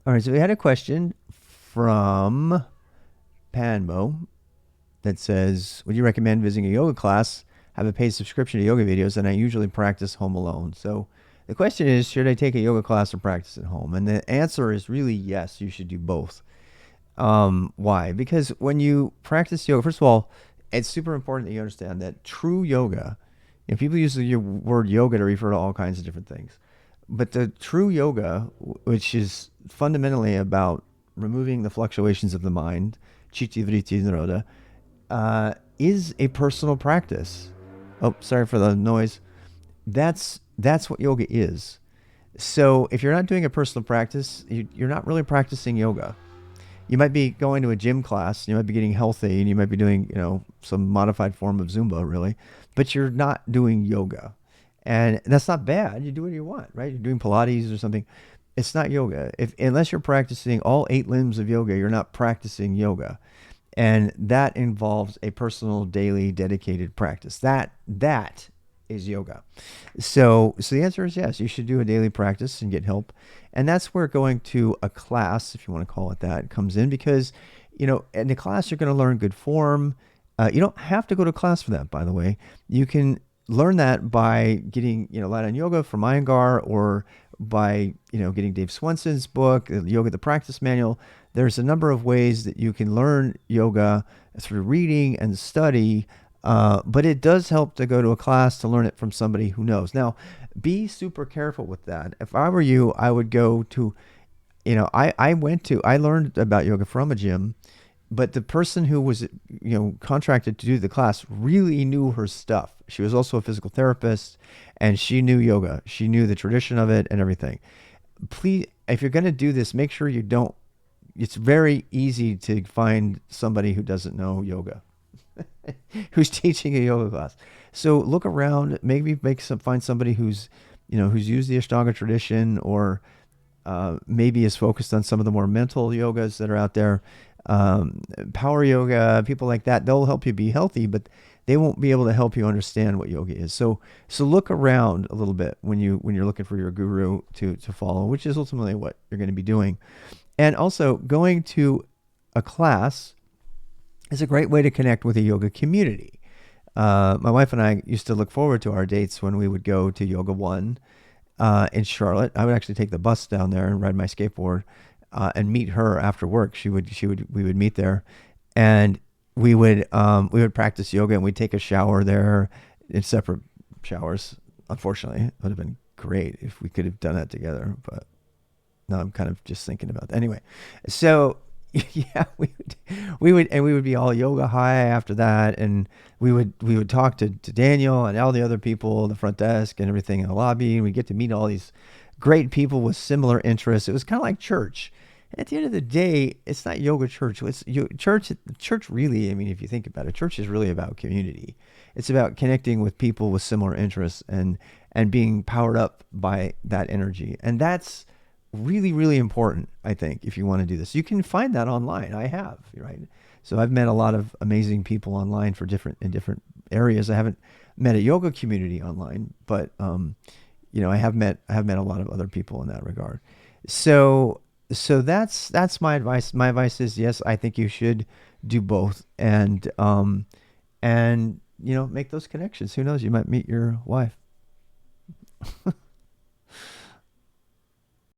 All right, so we had a question from Panmo that says, would you recommend visiting a yoga class, have a paid subscription to yoga videos, and I usually practice home alone? So the question is, should I take a yoga class or practice at home? And the answer is really yes, you should do both. Why? Because when you practice yoga, first of all, it's super important that you understand that true yoga, people use the word yoga to refer to all kinds of different things. But the true yoga, which is fundamentally about removing the fluctuations of the mind, chitti vritti nirodha, is a personal practice. Oh, sorry for the noise. That's what yoga is. So if you're not doing a personal practice, you're not really practicing yoga. You might be going to a gym class, you might be getting healthy, and you might be doing, some modified form of Zumba, really, but you're not doing yoga. And that's not bad. You do what you want, right? You're doing Pilates or something. It's not yoga. If unless you're practicing all 8 limbs of yoga, you're not practicing yoga. And that involves a personal, daily, dedicated practice. That is yoga. So the answer is yes. You should do a daily practice and get help, and that's where going to a class, if you want to call it that, comes in because, in the class you're going to learn good form. You don't have to go to class for that, by the way. You can learn that by getting Light on Yoga from Iyengar, or by getting Dave Swenson's book, Yoga the Practice Manual. There's a number of ways that you can learn yoga through reading and study, but it does help to go to a class to learn it from somebody who knows. Now, be super careful with that. If I were you, I would go to, I learned about yoga from a gym, but the person who was, contracted to do the class really knew her stuff. She was also a physical therapist, and she knew yoga. She knew the tradition of it and everything. Please, if you're going to do this, make sure you don't. It's very easy to find somebody who doesn't know yoga, who's teaching a yoga class. So look around, maybe find somebody who's used the Ashtanga tradition, or maybe is focused on some of the more mental yogas that are out there. Power yoga, people like that, they'll help you be healthy, but they won't be able to help you understand what yoga is. So look around a little bit when you're looking for your guru to follow, which is ultimately what you're going to be doing. And also, going to a class is a great way to connect with a yoga community. My wife and I used to look forward to our dates when we would go to Yoga One in Charlotte. I would actually take the bus down there and ride my skateboard and meet her after work. We would meet there, and we would practice yoga, and we'd take a shower there in separate showers. Unfortunately, it would have been great if we could have done that together, but now I'm kind of just thinking about that. Anyway, so yeah, we would be all yoga high after that, and we would talk to Daniel and all the other people in the front desk and everything in the lobby, and we get to meet all these great people with similar interests. It was kind of like church. At the end of the day, it's not yoga church. It's church really. I mean, if you think about it, church is really about community. It's about connecting with people with similar interests, and being powered up by that energy. And that's really, really important, I think, if you want to do this. You can find that online. I have, right? So I've met a lot of amazing people online in different areas. I haven't met a yoga community online, but I have met a lot of other people in that regard. So that's my advice. My advice is yes, I think you should do both, and make those connections. Who knows? You might meet your wife.